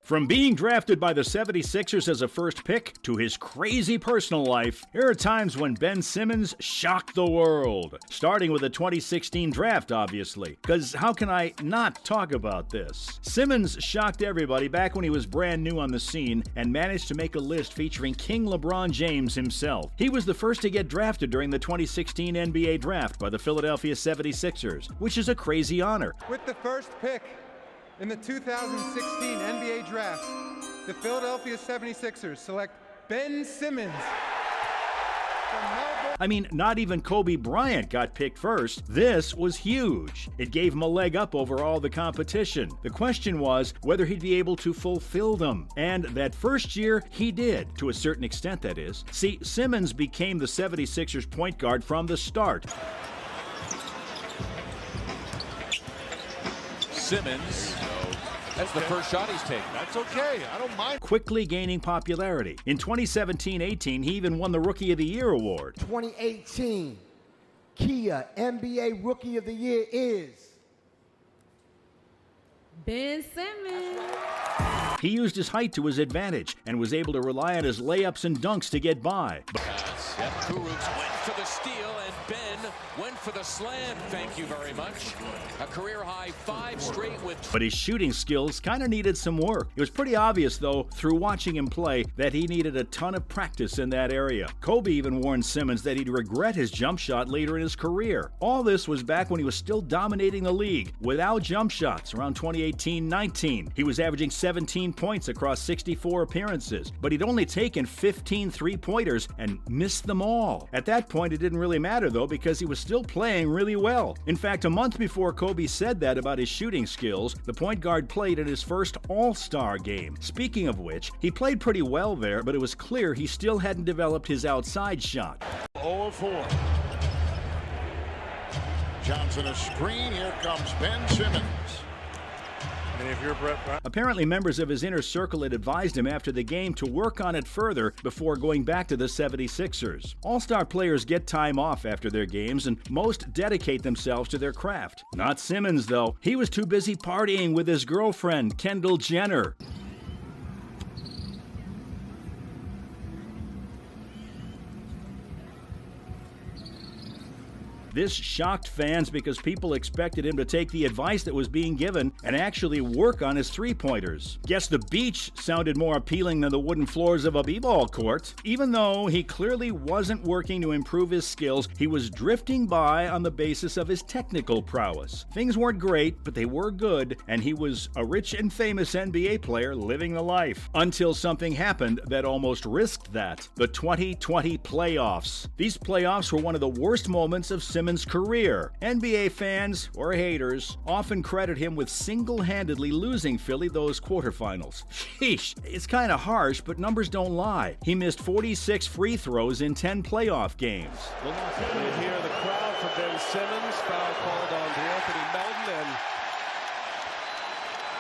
From being drafted by the 76ers as a first pick to his crazy personal life, there are times when Ben Simmons shocked the world. Starting with the 2016 draft, obviously, because how can I not talk about this? Simmons shocked everybody back when he was brand new on the scene and managed to make a list featuring King LeBron James himself. He was the first to get drafted during the 2016 NBA draft by the Philadelphia 76ers, which is a crazy honor. With the first pick in the 2016 NBA Draft, the Philadelphia 76ers select Ben Simmons. I mean, not even Kobe Bryant got picked first. This was huge. It gave him a leg up over all the competition. The question was whether he'd be able to fulfill them. And that first year, he did, to a certain extent, that is. See, Simmons became the 76ers point guard from the start. Simmons, that's the first shot he's taken. That's okay, I don't mind. Quickly gaining popularity. In 2017-18, he even won the Rookie of the Year award. 2018 Kia NBA Rookie of the Year is Ben Simmons. He used his height to his advantage and was able to rely on his layups and dunks to get by. Kurucs went for the steal, and Ben went for the slam. Thank you very much. A career-high 5 straight with... But his shooting skills kind of needed some work. It was pretty obvious, though, through watching him play, that he needed a ton of practice in that area. Kobe even warned Simmons that he'd regret his jump shot later in his career. All this was back when he was still dominating the league without jump shots around 2018-19. He was averaging 17 points across 64 appearances, but he'd only taken 15 three-pointers and missed them all. At that point, it didn't really matter, though, because he was still playing really well. In fact, a month before Kobe said that about his shooting skills, the point guard played in his first All-Star game. Speaking of which, he played pretty well there, but it was clear he still hadn't developed his outside shot. 0-4. Johnson a screen, here comes Ben Simmons. And if you're Brett Brown. Apparently, members of his inner circle had advised him after the game to work on it further before going back to the 76ers. All-star players get time off after their games, and most dedicate themselves to their craft. Not Simmons, though. He was too busy partying with his girlfriend, Kendall Jenner. This shocked fans because people expected him to take the advice that was being given and actually work on his three-pointers. Guess the beach sounded more appealing than the wooden floors of a b-ball court. Even though he clearly wasn't working to improve his skills, he was drifting by on the basis of his technical prowess. Things weren't great, but they were good, and he was a rich and famous NBA player living the life. Until something happened that almost risked that. The 2020 playoffs. These playoffs were one of the worst moments of Simmons' career. NBA fans, or haters, often credit him with single-handedly losing Philly those quarterfinals. Sheesh, it's kind of harsh, but numbers don't lie. He missed 46 free throws in 10 playoff games. We'll not hear the crowd for Ben Simmons. Foul called on Anthony Melton, and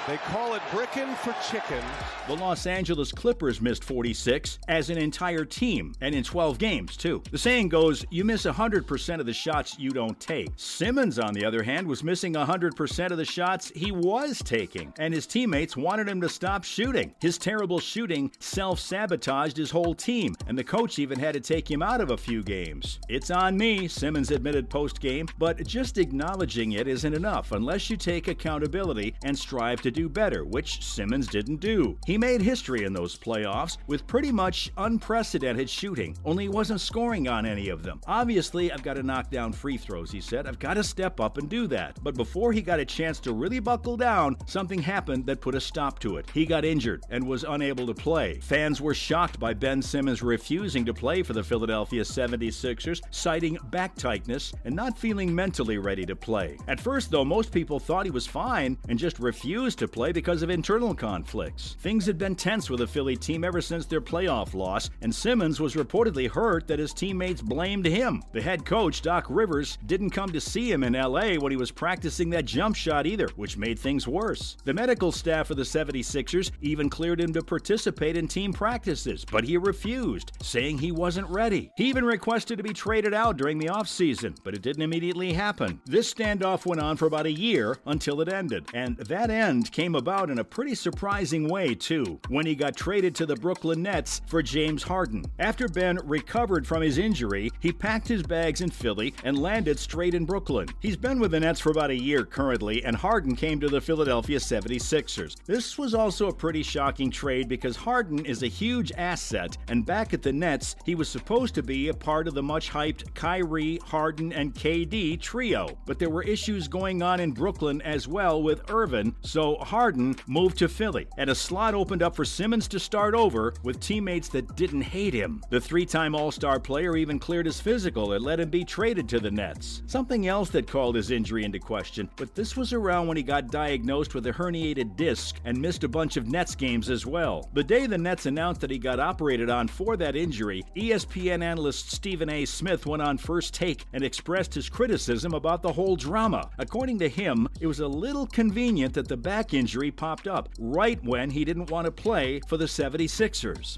they call it brickin' for chicken. The Los Angeles Clippers missed 46 as an entire team, and in 12 games, too. The saying goes, you miss 100% of the shots you don't take. Simmons, on the other hand, was missing 100% of the shots he was taking, and his teammates wanted him to stop shooting. His terrible shooting self-sabotaged his whole team, and the coach even had to take him out of a few games. It's on me, Simmons admitted post-game, but just acknowledging it isn't enough unless you take accountability and strive to do better, which Simmons didn't do. He made history in those playoffs with pretty much unprecedented shooting, only he wasn't scoring on any of them. Obviously, I've got to knock down free throws, he said. I've got to step up and do that. But before he got a chance to really buckle down, something happened that put a stop to it. He got injured and was unable to play. Fans were shocked by Ben Simmons refusing to play for the Philadelphia 76ers, citing back tightness and not feeling mentally ready to play. At first, though, most people thought he was fine and just refused to play because of internal conflicts. Things had been tense with the Philly team ever since their playoff loss, and Simmons was reportedly hurt that his teammates blamed him. The head coach, Doc Rivers, didn't come to see him in LA when he was practicing that jump shot either, which made things worse. The medical staff of the 76ers even cleared him to participate in team practices, but he refused, saying he wasn't ready. He even requested to be traded out during the offseason, but it didn't immediately happen. This standoff went on for about a year until it ended, and that end came about in a pretty surprising way, too, when he got traded to the Brooklyn Nets for James Harden. After Ben recovered from his injury, he packed his bags in Philly and landed straight in Brooklyn. He's been with the Nets for about a year currently, and Harden came to the Philadelphia 76ers. This was also a pretty shocking trade because Harden is a huge asset, and back at the Nets, he was supposed to be a part of the much-hyped Kyrie, Harden, and KD trio. But there were issues going on in Brooklyn as well with Irvin, so Harden moved to Philly, and a slot opened up for Simmons to start over with teammates that didn't hate him. The three-time All-Star player even cleared his physical and let him be traded to the Nets. Something else that called his injury into question, but this was around when he got diagnosed with a herniated disc and missed a bunch of Nets games as well. The day the Nets announced that he got operated on for that injury, ESPN analyst Stephen A. Smith went on First Take and expressed his criticism about the whole drama. According to him, it was a little convenient that the back injury popped up right when he didn't want to play for the 76ers.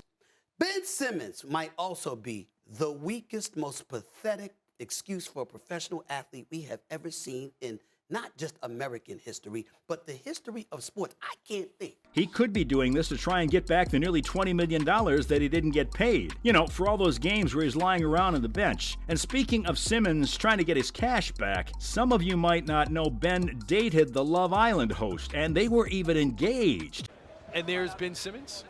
Ben Simmons might also be the weakest, most pathetic excuse for a professional athlete we have ever seen in not just American history, but the history of sports. I can't think. He could be doing this to try and get back the nearly $20 million that he didn't get paid. You know, for all those games where he's lying around on the bench. And speaking of Simmons trying to get his cash back, some of you might not know Ben dated the Love Island host, and they were even engaged. And there's Ben Simmons.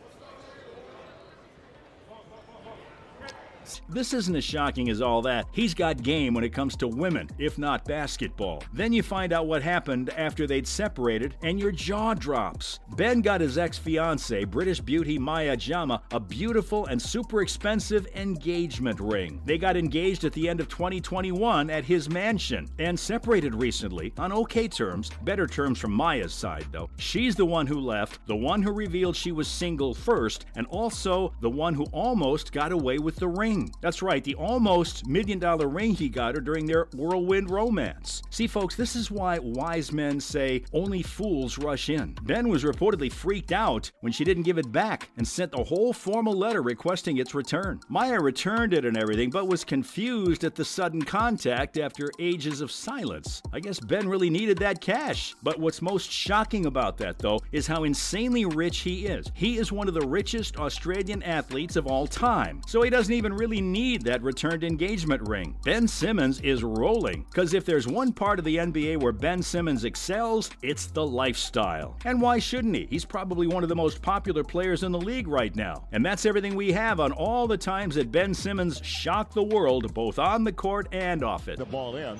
This isn't as shocking as all that. He's got game when it comes to women, if not basketball. Then you find out what happened after they'd separated, and your jaw drops. Ben got his ex-fiancée, British beauty Maya Jama, a beautiful and super expensive engagement ring. They got engaged at the end of 2021 at his mansion, and separated recently on okay terms, better terms from Maya's side though. She's the one who left, the one who revealed she was single first, and also the one who almost got away with the ring. That's right, the almost $1 million ring he got her during their whirlwind romance. See, folks, this is why wise men say only fools rush in. Ben was reportedly freaked out when she didn't give it back and sent a whole formal letter requesting its return. Maya returned it and everything, but was confused at the sudden contact after ages of silence. I guess Ben really needed that cash. But what's most shocking about that, though, is how insanely rich he is. He is one of the richest Australian athletes of all time, so he doesn't even really need that returned engagement ring. Ben Simmons is rolling, because if there's one part of the NBA where Ben Simmons excels, it's the lifestyle. And why shouldn't he? He's probably one of the most popular players in the league right now. And that's everything we have on all the times that Ben Simmons shocked the world, both on the court and off it. The ball in.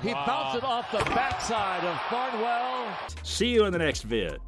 He bounced it off the backside of Barnwell. See you in the next vid.